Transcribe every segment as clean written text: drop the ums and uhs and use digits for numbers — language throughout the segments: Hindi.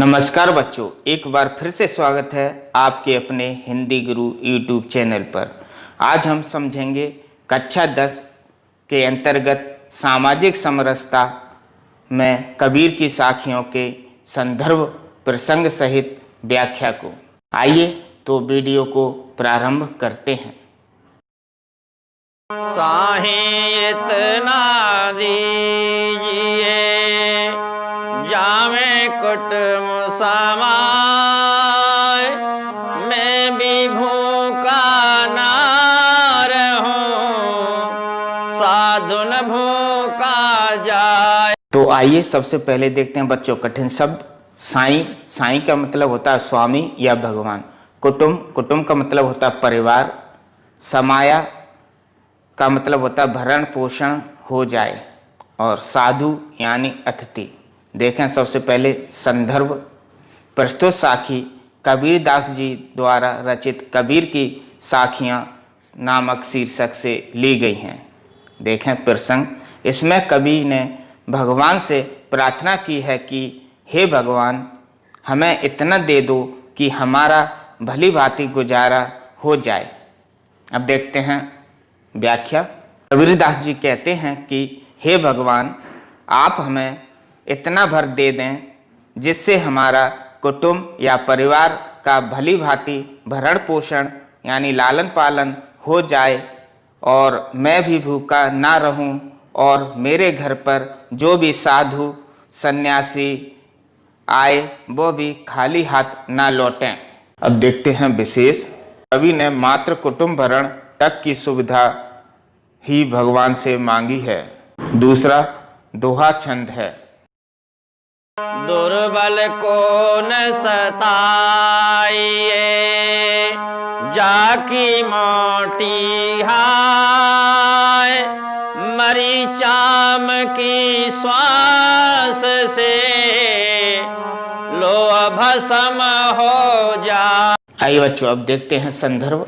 नमस्कार बच्चों, एक बार फिर से स्वागत है आपके अपने हिंदी गुरु यूट्यूब चैनल पर। आज हम समझेंगे कक्षा 10 के अंतर्गत सामाजिक समरसता में कबीर की साखियों के संदर्भ प्रसंग सहित व्याख्या को। आइए तो वीडियो को प्रारंभ करते हैं। साहीं इतना दीजिए जामे कुटुम समाए, मैं भी भूखा ना रहूं, साधु न भूखा जाए। तो आइए सबसे पहले देखते हैं बच्चों कठिन शब्द। साईं, साईं का मतलब होता है स्वामी या भगवान। कुटुंब, कुटुंब का मतलब होता है परिवार। समाया का मतलब होता है भरण पोषण हो जाए। और साधु यानी अतिथि। देखें सबसे पहले संदर्भ। प्रस्तुत साखी कबीरदास जी द्वारा रचित कबीर की साखियाँ नामक शीर्षक से ली गई हैं। देखें प्रसंग। इसमें कबीर ने भगवान से प्रार्थना की है कि हे भगवान, हमें इतना दे दो कि हमारा भली भांति गुजारा हो जाए। अब देखते हैं व्याख्या। कबीरदास जी कहते हैं कि हे भगवान, आप हमें इतना भर दे दें जिससे हमारा कुटुंब या परिवार का भली भांति भरण पोषण यानी लालन पालन हो जाए और मैं भी भूखा ना रहूं और मेरे घर पर जो भी साधु सन्यासी आए वो भी खाली हाथ ना लौटें। अब देखते हैं विशेष। कवि ने मात्र कुटुंब भरण तक की सुविधा ही भगवान से मांगी है। दूसरा दोहा छंद है। दुर्बल को न सताइए, जाकी मोटी हाय, मरी चाम की श्वास से लो भस्म हो जा। आइए बच्चों अब देखते हैं संदर्भ।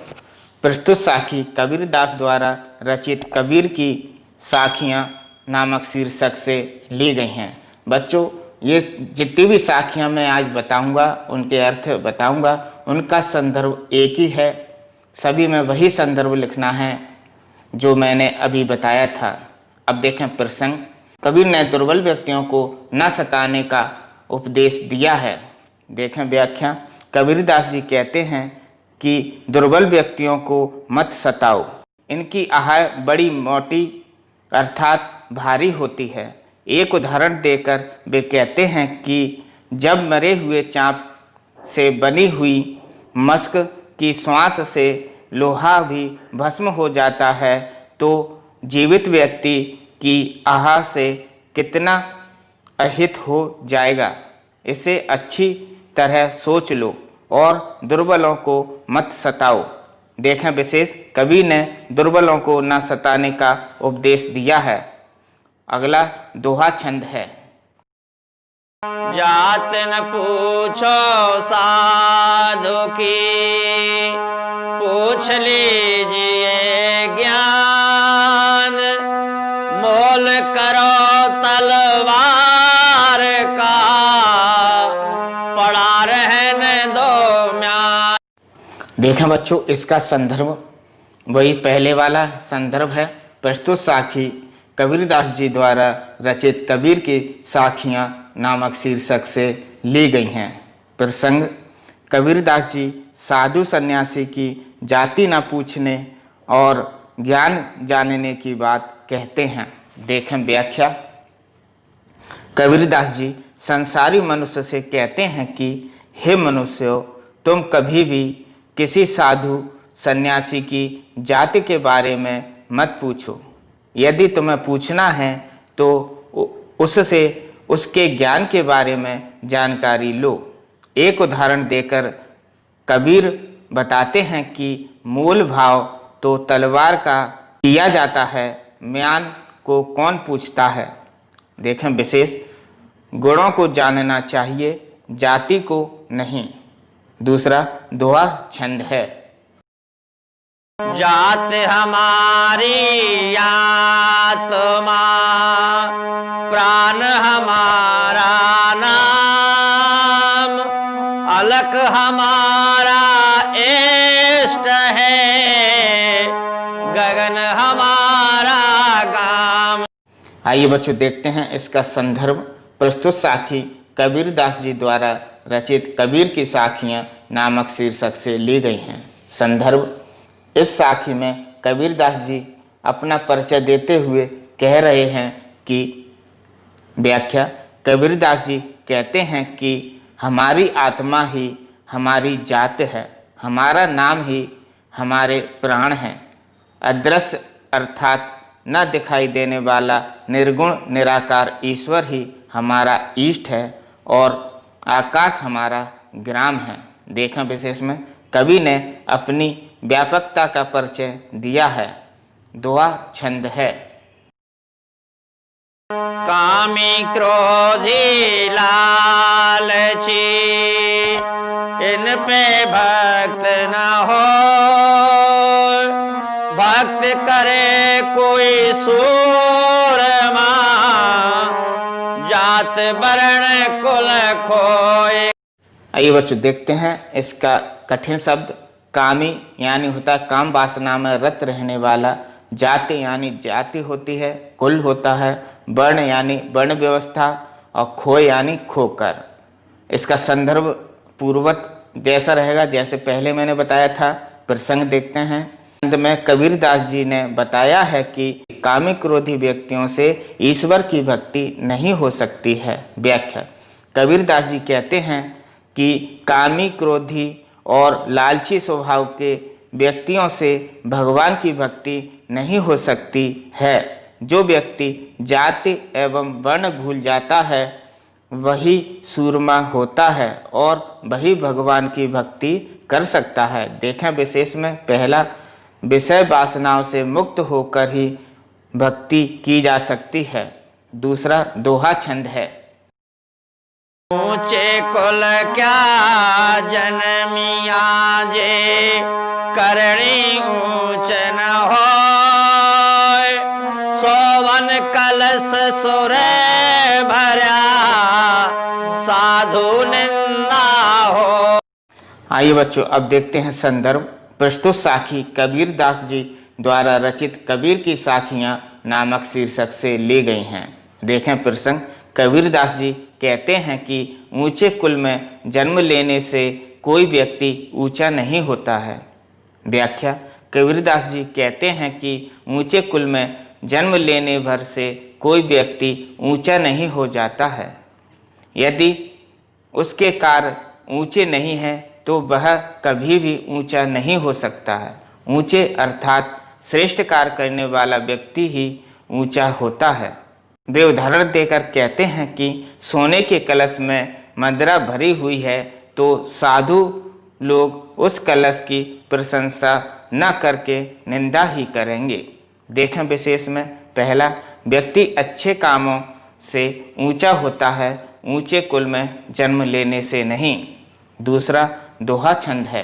प्रस्तुत साखी कबीरदास द्वारा रचित कबीर की साखियाँ नामक शीर्षक से ली गई हैं। बच्चों, ये जितनी भी साखियाँ मैं आज बताऊंगा, उनके अर्थ बताऊंगा, उनका संदर्भ एक ही है। सभी में वही संदर्भ लिखना है जो मैंने अभी बताया था। अब देखें प्रसंग। कबीर ने दुर्बल व्यक्तियों को न सताने का उपदेश दिया है। देखें व्याख्या। कबीरदास जी कहते हैं कि दुर्बल व्यक्तियों को मत सताओ, इनकी आह बड़ी मोटी अर्थात भारी होती है। एक उदाहरण देकर वे कहते हैं कि जब मरे हुए चाँप से बनी हुई मस्क की श्वास से लोहा भी भस्म हो जाता है तो जीवित व्यक्ति की आह से कितना अहित हो जाएगा। इसे अच्छी तरह सोच लो और दुर्बलों को मत सताओ। देखें विशेष। कवि ने दुर्बलों को न सताने का उपदेश दिया है। अगला दोहा छंद है। जात न पूछो साधु की, पूछ लीजिए ज्ञान, मोल करो तलवार का, पड़ा रहने दो म्यान। देखें बच्चों, इसका संदर्भ वही पहले वाला संदर्भ है। प्रस्तुत साखी कबीरदास जी द्वारा रचित कबीर की साखियाँ नामक शीर्षक से ली गई हैं। प्रसंग। कबीरदास जी साधु सन्यासी की जाति न पूछने और ज्ञान जानने की बात कहते हैं। देखें व्याख्या। कबीरदास जी संसारी मनुष्य से कहते हैं कि हे मनुष्यों, तुम कभी भी किसी साधु सन्यासी की जाति के बारे में मत पूछो। यदि तुम्हें पूछना है तो उससे उसके ज्ञान के बारे में जानकारी लो। एक उदाहरण देकर कबीर बताते हैं कि मूल भाव तो तलवार का किया जाता है, म्यान को कौन पूछता है। देखें विशेष। गुणों को जानना चाहिए, जाति को नहीं। दूसरा दोहा छंद है। जात हमारी आत्मा, प्राण हमारा नाम, हमारा इष्ट है, गगन हमारा गाम। आइए बच्चों देखते हैं इसका संदर्भ। प्रस्तुत साखी कबीरदास जी द्वारा रचित कबीर की साखियाँ नामक शीर्षक से ली गई हैं। संदर्भ: इस साखी में कबीरदास जी अपना परिचय देते हुए कह रहे हैं कि व्याख्या: कबीरदास जी कहते हैं कि हमारी आत्मा ही हमारी जात है, हमारा नाम ही हमारे प्राण हैं। अदृश्य अर्थात न दिखाई देने वाला निर्गुण निराकार ईश्वर ही हमारा इष्ट है और आकाश हमारा ग्राम है। देखें विशेष में कवि ने अपनी व्यापकता का परिचय दिया है। दोहा छंद है। कामी क्रोधी लालची इन पे भक्त न हो, भक्त करे कोई सूरमा, जात वर्ण कुल खोए। आइए बच्चों देखते हैं इसका कठिन शब्द। कामी यानी होता है काम वासना में रत रहने वाला, जाति यानी जाति होती है, कुल होता है, वर्ण यानी वर्ण व्यवस्था, और खोए यानी खोकर। इसका संदर्भ पूर्वत जैसा रहेगा जैसे पहले मैंने बताया था। प्रसंग देखते हैं। अंत में कबीरदास जी ने बताया है कि कामी क्रोधी व्यक्तियों से ईश्वर की भक्ति नहीं हो सकती है। व्याख्या: कबीरदास जी कहते हैं कि कामी क्रोधी और लालची स्वभाव के व्यक्तियों से भगवान की भक्ति नहीं हो सकती है। जो व्यक्ति जाति एवं वर्ण भूल जाता है वही सूरमा होता है और वही भगवान की भक्ति कर सकता है। देखें विशेष में पहला, विषय वासनाओं से मुक्त होकर ही भक्ति की जा सकती है। दूसरा, दोहा छंद है। ऊंचे कुल क्या जन्मिया जे, करणी ऊंच न हो, सोवन कलश सुरे भरा, साधु निंदा हो। आइए बच्चों अब देखते हैं संदर्भ। प्रस्तुत साखी कबीरदास जी द्वारा रचित कबीर की साखियाँ नामक शीर्षक से ली गई हैं। देखें प्रसंग। कबीरदास जी कहते हैं कि ऊंचे कुल में जन्म लेने से कोई व्यक्ति ऊंचा नहीं होता है। व्याख्या: कबीरदास जी कहते हैं कि ऊंचे कुल में जन्म लेने भर से कोई व्यक्ति ऊंचा नहीं हो जाता है। यदि उसके कार्य ऊंचे नहीं हैं तो वह कभी भी ऊंचा नहीं हो सकता है। ऊंचे अर्थात श्रेष्ठ कार्य करने वाला व्यक्ति ही ऊंचा होता है। वे उदाहरण देकर कहते हैं कि सोने के कलश में मदिरा भरी हुई है तो साधु लोग उस कलश की प्रशंसा न करके निंदा ही करेंगे। देखें विशेष में पहला, व्यक्ति अच्छे कामों से ऊंचा होता है, ऊंचे कुल में जन्म लेने से नहीं। दूसरा, दोहा छंद है।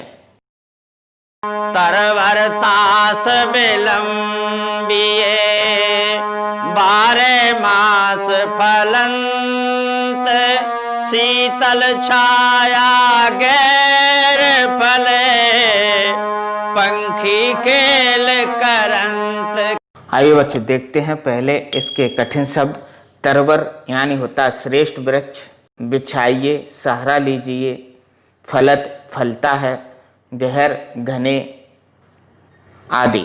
तरवर तास विलंबिए, 12 मास फलंत, शीतल छाया गैर फले, पंखी खेल करंत। आइए बच्चों देखते हैं पहले इसके कठिन शब्द। तरवर यानी होता है श्रेष्ठ वृक्ष, बिछाइए सहारा लीजिए, फलत फलता है, गहर घने आदि।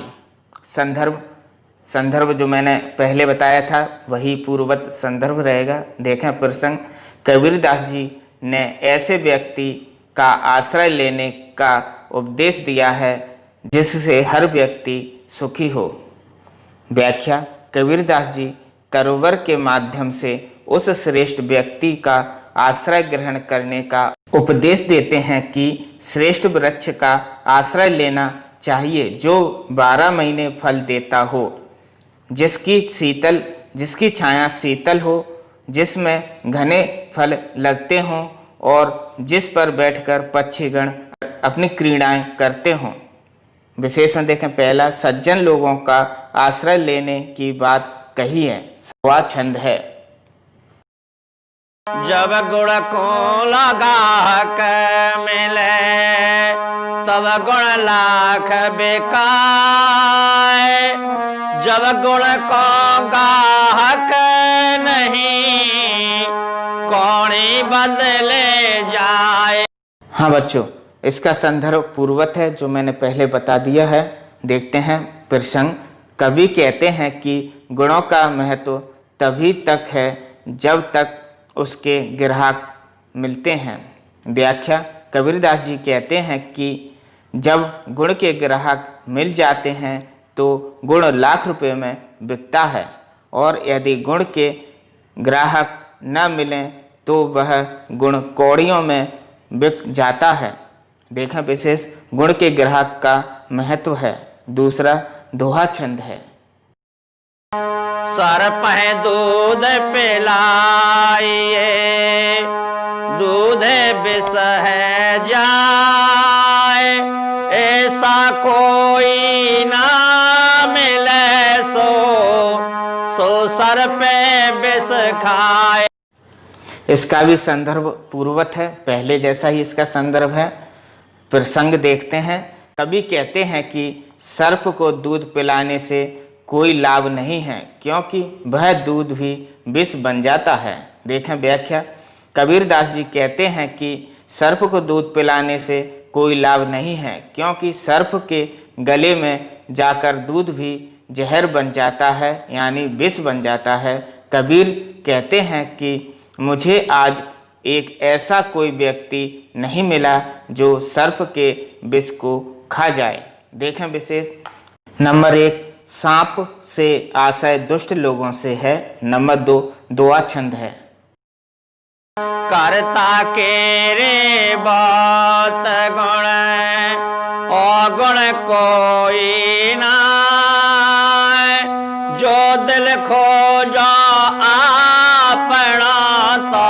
संदर्भ जो मैंने पहले बताया था वही पूर्वत संदर्भ रहेगा। देखें प्रसंग। कबीरदास जी ने ऐसे व्यक्ति का आश्रय लेने का उपदेश दिया है जिससे हर व्यक्ति सुखी हो। व्याख्या: कबीरदास जी तरोवर के माध्यम से उस श्रेष्ठ व्यक्ति का आश्रय ग्रहण करने का उपदेश देते हैं कि श्रेष्ठ वृक्ष का आश्रय लेना चाहिए जो 12 महीने फल देता हो, जिसकी छाया शीतल हो, जिसमें घने फल लगते हों और जिस पर बैठकर पक्षीगण अपनी क्रीड़ाएं करते हों। विशेष में देखें पहला, सज्जन लोगों का आश्रय लेने की बात कही है। दोहा छंद है। जब गुण को लगा के मिले तब गुण लाख बिकाए। जब गुण को गाहक नहीं कौड़ी बदले जाए। हाँ बच्चों, इसका संदर्भ पूर्वत है जो मैंने पहले बता दिया है। देखते हैं प्रसंग। कवि कहते हैं कि गुणों का महत्व तभी तक है जब तक उसके ग्राहक मिलते हैं। व्याख्या। कबीरदास जी कहते हैं कि जब गुण के ग्राहक मिल जाते हैं तो गुण लाख रुपए में बिकता है, और यदि गुण के ग्राहक न मिलें तो वह गुण कौड़ियों में बिक जाता है। देखें विशेष गुण के ग्राहक का महत्व है। दूसरा दोहा छंद है। सर्प है दूध पिलाइए, दूध विष है जाए। ऐसा कोई ना मिले सो सर्प विष खाए। इसका भी संदर्भ पूर्वत है, पहले जैसा ही इसका संदर्भ है। प्रसंग देखते हैं। कवि कहते हैं कि सर्प को दूध पिलाने से कोई लाभ नहीं है, क्योंकि वह दूध भी विष बन जाता है। देखें व्याख्या। कबीरदास जी कहते हैं कि सर्प को दूध पिलाने से कोई लाभ नहीं है, क्योंकि सर्प के गले में जाकर दूध भी जहर बन जाता है, यानी विष बन जाता है। कबीर कहते हैं कि मुझे आज एक ऐसा कोई व्यक्ति नहीं मिला जो सर्प के विष को खा जाए। देखें विशेष। नंबर 1 सांप से आशय दुष्ट लोगों से है। नंबर 2 दोहा छंद है। करता के रे बहुत गुण अगुण कोई ना, जो दिल खोजा अपना तो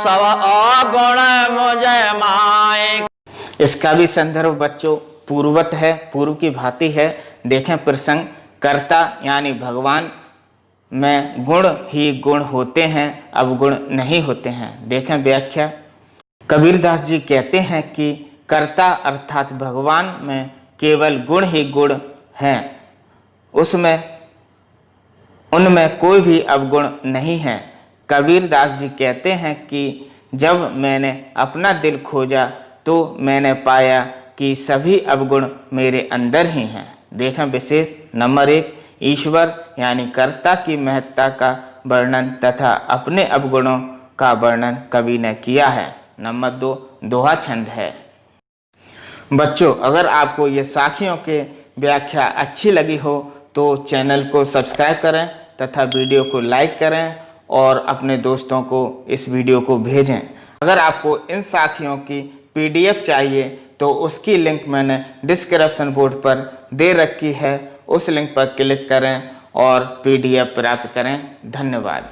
सब अगुण मुझे माए। इसका भी संदर्भ बच्चों पूर्वत है, पूर्व की भांति है। देखें प्रसंग। कर्ता यानी भगवान में गुण ही गुण होते हैं, अवगुण नहीं होते हैं। देखें व्याख्या। कबीरदास जी कहते हैं कि कर्ता अर्थात भगवान में केवल गुण ही गुण हैं, उनमें कोई भी अवगुण नहीं है। कबीरदास जी कहते हैं कि जब मैंने अपना दिल खोजा तो मैंने पाया कि सभी अवगुण मेरे अंदर ही हैं। देखें विशेष। नंबर 1 ईश्वर यानी कर्ता की महत्ता का वर्णन तथा अपने अवगुणों का वर्णन कवि ने किया है। नंबर 2 दोहा छंद है। बच्चों, अगर आपको ये साखियों के व्याख्या अच्छी लगी हो तो चैनल को सब्सक्राइब करें तथा वीडियो को लाइक करें और अपने दोस्तों को इस वीडियो को भेजें। अगर आपको इन साखियों की PDF चाहिए तो उसकी लिंक मैंने डिस्क्रिप्शन बोर्ड पर दे रखी है, उस लिंक पर क्लिक करें और PDF प्राप्त करें। धन्यवाद।